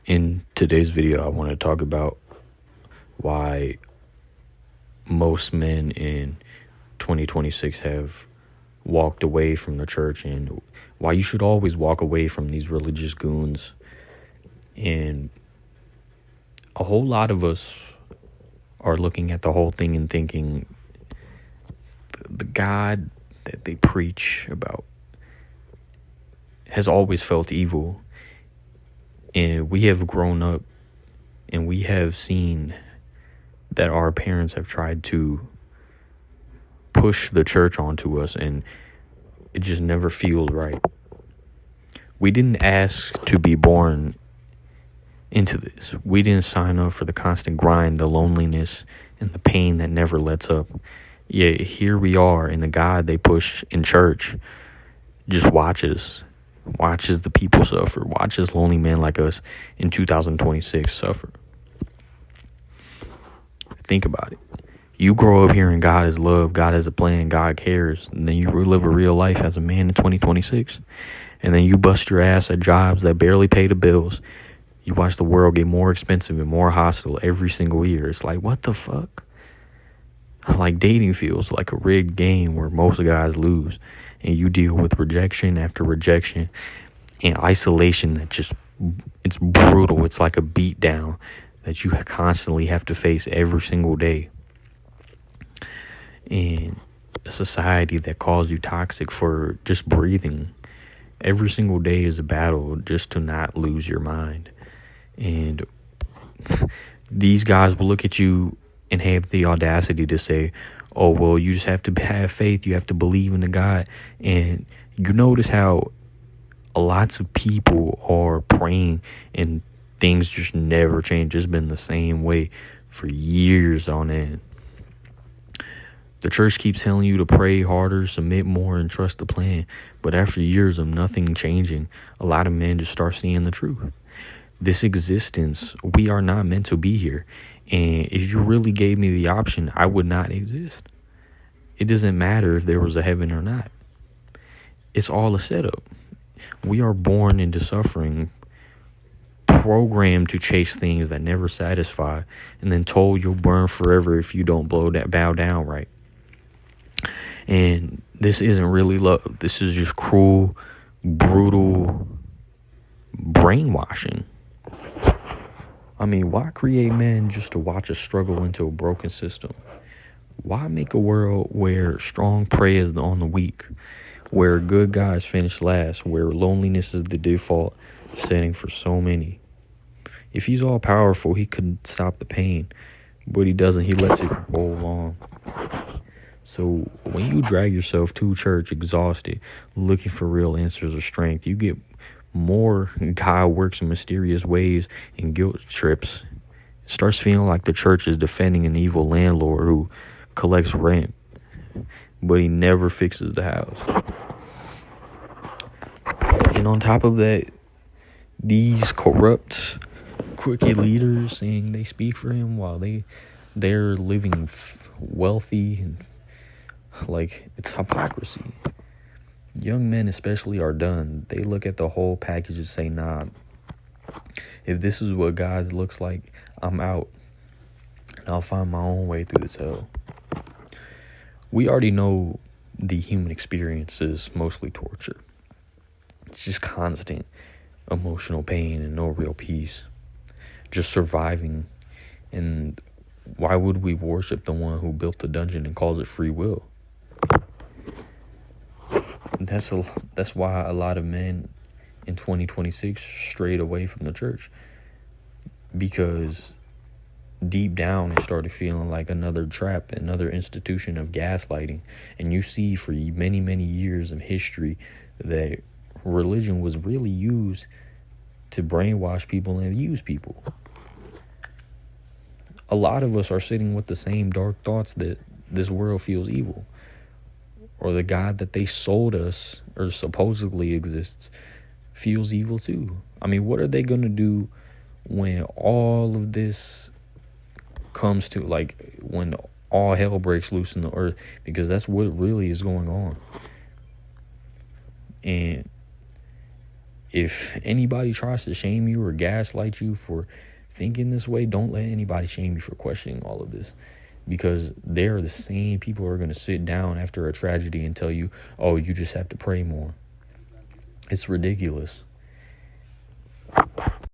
In today's video, I want to talk about why most men in 2026 have walked away from the church, and why you should always walk away from these religious goons. And a whole lot of us are looking at the whole thing and thinking the God that they preach about has always felt evil. And we have grown up and we have seen that our parents have tried to push the church onto us, and it just never feels right. We didn't ask to be born into this. We didn't sign up for the constant grind, the loneliness, and the pain that never lets up. Yet here we are, and the God they push in church just watches the people suffer, watches lonely men like us in 2026 suffer. Think about it. You grow up hearing God is love, God has a plan, God cares, and then you live a real life as a man in 2026, and then you bust your ass at jobs that barely pay the bills. You watch the world get more expensive and more hostile every single year. It's like, what the fuck? Like, dating feels like a rigged game where most guys lose, and you deal with rejection after rejection and isolation that just, it's brutal. It's like a beat down that you constantly have to face every single day. And a society that calls you toxic for just breathing. Every single day is a battle just to not lose your mind. And these guys will look at you and have the audacity to say, oh, well, you just have to have faith. You have to believe in the God. And you notice how lots of people are praying and things just never change. It's been the same way for years on end. The church keeps telling you to pray harder, submit more, and trust the plan. But after years of nothing changing, a lot of men just start seeing the truth. This existence, we are not meant to be here. And if you really gave me the option, I would not exist. It doesn't matter if there was a heaven or not. It's all a setup. We are born into suffering, programmed to chase things that never satisfy, and then told you'll burn forever if you don't bow down right. And this isn't really love. This is just cruel, brutal brainwashing. I mean, why create men just to watch us struggle into a broken system? Why make a world where strong prey is on the weak, where good guys finish last, where loneliness is the default setting for so many? If he's all powerful, he could stop the pain, but he doesn't. He lets it roll on. So when you drag yourself to church exhausted, looking for real answers or strength, you get more God works in mysterious ways and guilt trips. It starts feeling like the church is defending an evil landlord who collects rent, but he never fixes the house. And on top of that, these corrupt, crooked leaders saying they speak for him while they're living wealthy, and like, it's hypocrisy. Young men especially are done. They look at the whole package and say, nah, if this is what God looks like, I'm out. And I'll find my own way through this hell. We already know the human experience is mostly torture. It's just constant emotional pain and no real peace. Just surviving. And why would we worship the one who built the dungeon and calls it free will? That's why a lot of men in 2026 strayed away from the church, because deep down it started feeling like another trap, another institution of gaslighting. And you see for many, many years of history that religion was really used to brainwash people and use people. A lot of us are sitting with the same dark thoughts that this world feels evil, or the God that they sold us or supposedly exists feels evil too. I mean, what are they going to do when all of this comes to, like, when all hell breaks loose in the earth? Because that's what really is going on. And if anybody tries to shame you or gaslight you for thinking this way, don't let anybody shame you for questioning all of this. Because they're the same people who are going to sit down after a tragedy and tell you, oh, you just have to pray more. It's ridiculous.